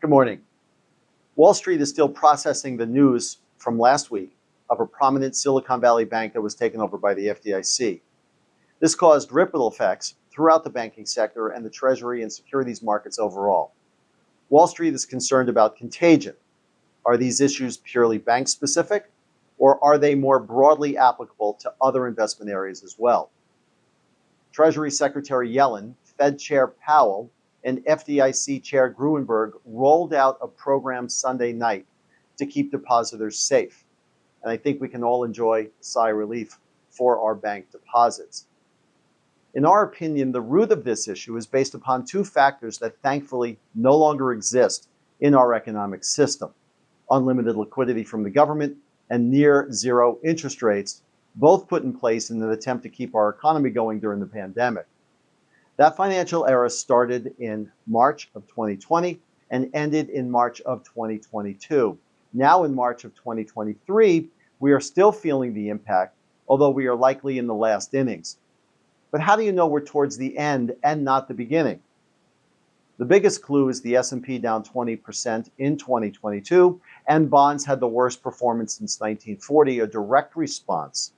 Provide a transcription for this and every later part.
Good morning. Wall Street is still processing the news from last week of a prominent Silicon Valley bank that was taken over by the FDIC. This caused ripple effects throughout the banking sector and the Treasury and securities markets overall. Wall Street is concerned about contagion. Are these issues purely bank specific, or are they more broadly applicable to other investment areas as well? Treasury Secretary Yellen, Fed Chair Powell, and FDIC Chair Gruenberg rolled out a program Sunday night to keep depositors safe. And I think we can all enjoy a sigh of relief for our bank deposits. In our opinion, the root of this issue is based upon two factors that thankfully no longer exist in our economic system: unlimited liquidity from the government and near zero interest rates, both put in place in an attempt to keep our economy going during the pandemic. That financial era started in March of 2020 and ended in March of 2022. Now in March of 2023, we are still feeling the impact, although we are likely in the last innings. But how do you know we're towards the end and not the beginning? The biggest clue is the S&P down 20% in 2022, and bonds had the worst performance since 1940, a direct response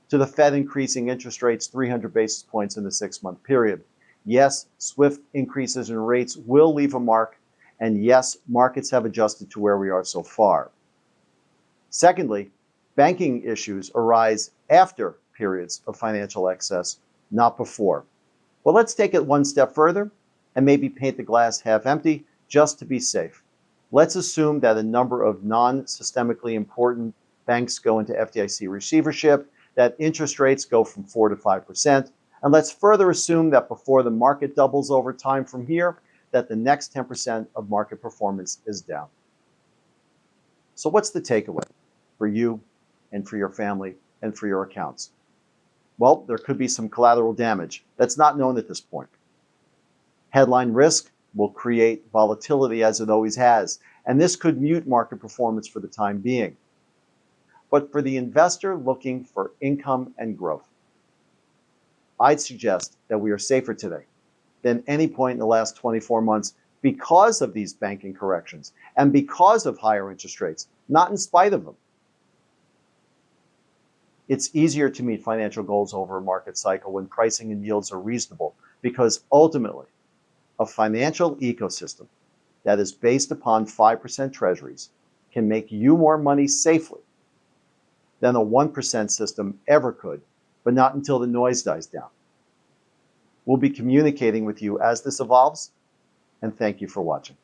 to the Fed increasing interest rates 300 basis points in the 6-month period. Yes, swift increases in rates will leave a mark, and yes, markets have adjusted to where we are so far. Secondly, banking issues arise after periods of financial excess, not before. Well, let's take it one step further and maybe paint the glass half empty just to be safe. Let's assume that a number of non-systemically important banks go into FDIC receivership, that interest rates go from 4 to 5%, and let's further assume that before the market doubles over time from here, that the next 10% of market performance is down. So what's the takeaway for you and for your family and for your accounts? Well, there could be some collateral damage that's not known at this point. Headline risk will create volatility as it always has, and this could mute market performance for the time being. But for the investor looking for income and growth, I'd suggest that we are safer today than any point in the last 24 months because of these banking corrections and because of higher interest rates, not in spite of them. It's easier to meet financial goals over a market cycle when pricing and yields are reasonable, because ultimately, a financial ecosystem that is based upon 5% treasuries can make you more money safely than a 1% system ever could, but not until the noise dies down. We'll be communicating with you as this evolves, and thank you for watching.